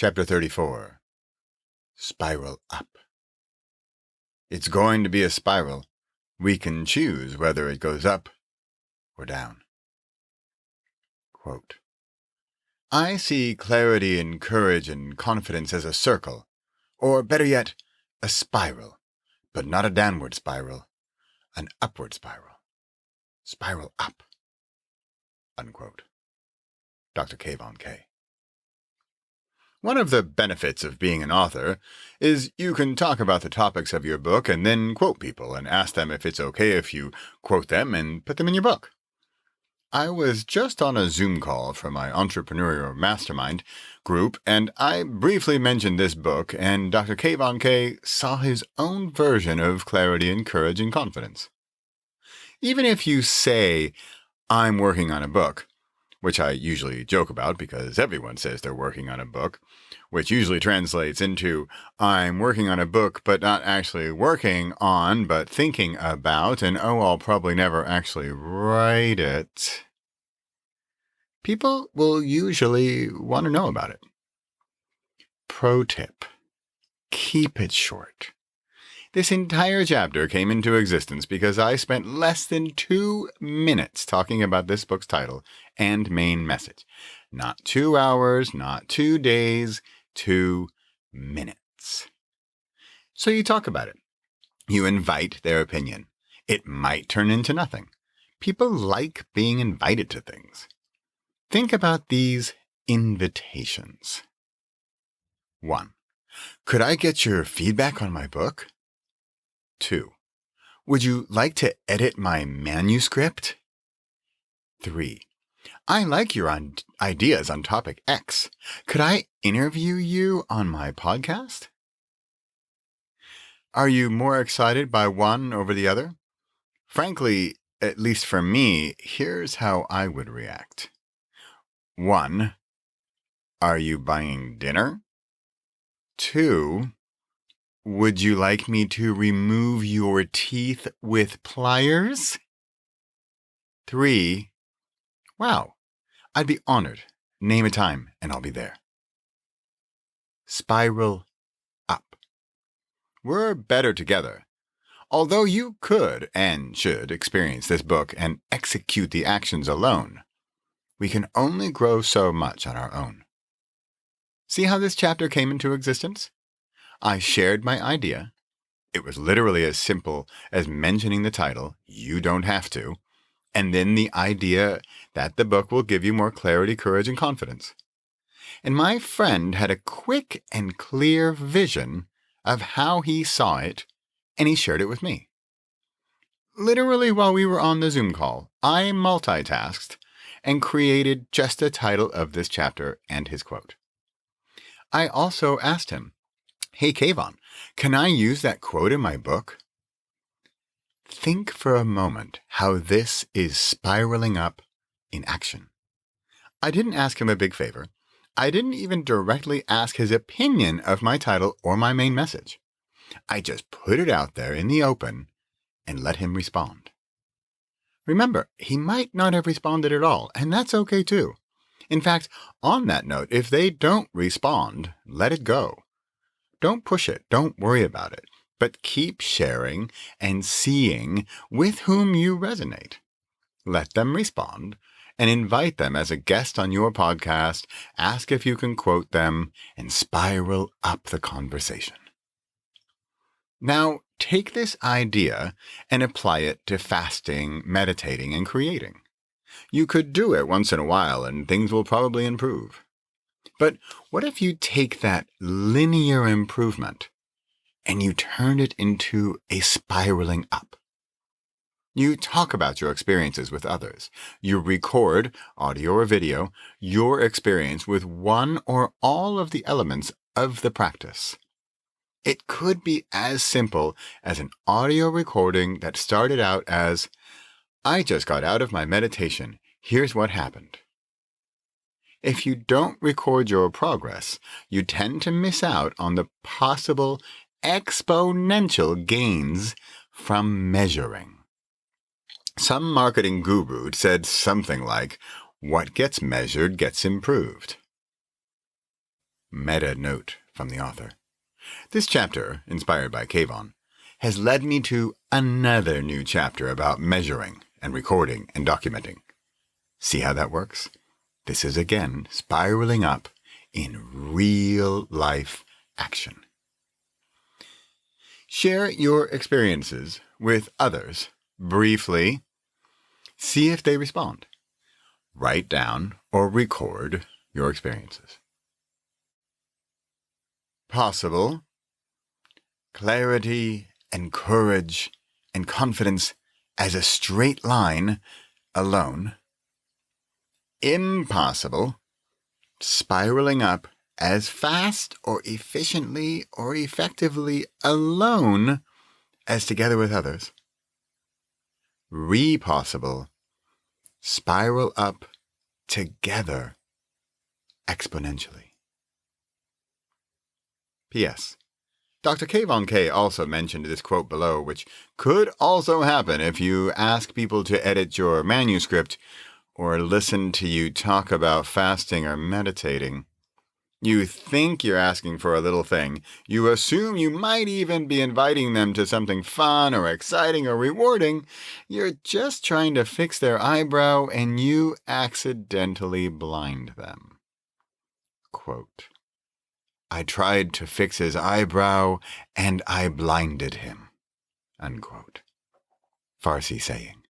Chapter 34. Spiral Up. It's going to be a spiral. We can choose whether it goes up or down. Quote, I see clarity and courage and confidence as a circle, or better yet, a spiral, but not a downward spiral, an upward spiral. Spiral up. Unquote. Dr. Von K. One of the benefits of being an author is you can talk about the topics of your book and then quote people and ask them if it's okay if you quote them and put them in your book. I was just on a Zoom call for my entrepreneurial mastermind group, and I briefly mentioned this book, and Dr. Von K saw his own version of clarity and courage and confidence. Even if you say, I'm working on a book, which I usually joke about because everyone says they're working on a book, which usually translates into, I'm working on a book but not actually working on, but thinking about, and I'll probably never actually write it. People will usually want to know about it. Pro tip. Keep it short. This entire chapter came into existence because I spent less than 2 minutes talking about this book's title and main message. Not 2 hours, not 2 days, 2 minutes. So you talk about it. You invite their opinion. It might turn into nothing. People like being invited to things. Think about these invitations. 1. Could I get your feedback on my book? 2. Would you like to edit my manuscript? 3. I like your ideas on topic X. Could I interview you on my podcast? Are you more excited by one over the other? Frankly, at least for me, here's how I would react. 1. Are you buying dinner? 2. Would you like me to remove your teeth with pliers? 3. Wow, I'd be honored. Name a time and I'll be there. Spiral up. We're better together. Although you could and should experience this book and execute the actions alone, we can only grow so much on our own. See how this chapter came into existence? I shared my idea. It was literally as simple as mentioning the title, You Don't Have To, and then the idea that the book will give you more clarity, courage, and confidence. And my friend had a quick and clear vision of how he saw it, and he shared it with me. Literally while we were on the Zoom call, I multitasked and created just the title of this chapter and his quote. I also asked him, Hey, Von, can I use that quote in my book? Think for a moment how this is spiraling up in action. I didn't ask him a big favor. I didn't even directly ask his opinion of my title or my main message. I just put it out there in the open and let him respond. Remember, he might not have responded at all, and that's okay too. In fact, on that note, if they don't respond, let it go. Don't push it. Don't worry about it. But keep sharing and seeing with whom you resonate. Let them respond and invite them as a guest on your podcast. Ask if you can quote them and spiral up the conversation. Now, take this idea and apply it to fasting, meditating, and creating. You could do it once in a while and things will probably improve. But what if you take that linear improvement and you turn it into a spiraling up? You talk about your experiences with others. You record, audio or video, your experience with one or all of the elements of the practice. It could be as simple as an audio recording that started out as, I just got out of my meditation. Here's what happened. If you don't record your progress, you tend to miss out on the possible exponential gains from measuring. Some marketing guru said something like, what gets measured gets improved. Meta note from the author. This chapter, inspired by Kayvon, has led me to another new chapter about measuring and recording and documenting. See how that works? This is again spiraling up in real life action. Share your experiences with others briefly. See if they respond. Write down or record your experiences. Possible. Clarity and courage and confidence as a straight line alone. Impossible. Spiraling up as fast or efficiently or effectively alone as together with others. Repossible. Spiral up together exponentially. P.S. Dr. Kayvon K. also mentioned this quote below, which could also happen if you ask people to edit your manuscript or listen to you talk about fasting or meditating. You think you're asking for a little thing. You assume you might even be inviting them to something fun or exciting or rewarding. You're just trying to fix their eyebrow and you accidentally blind them. Quote, I tried to fix his eyebrow and I blinded him. Unquote. Farsi saying.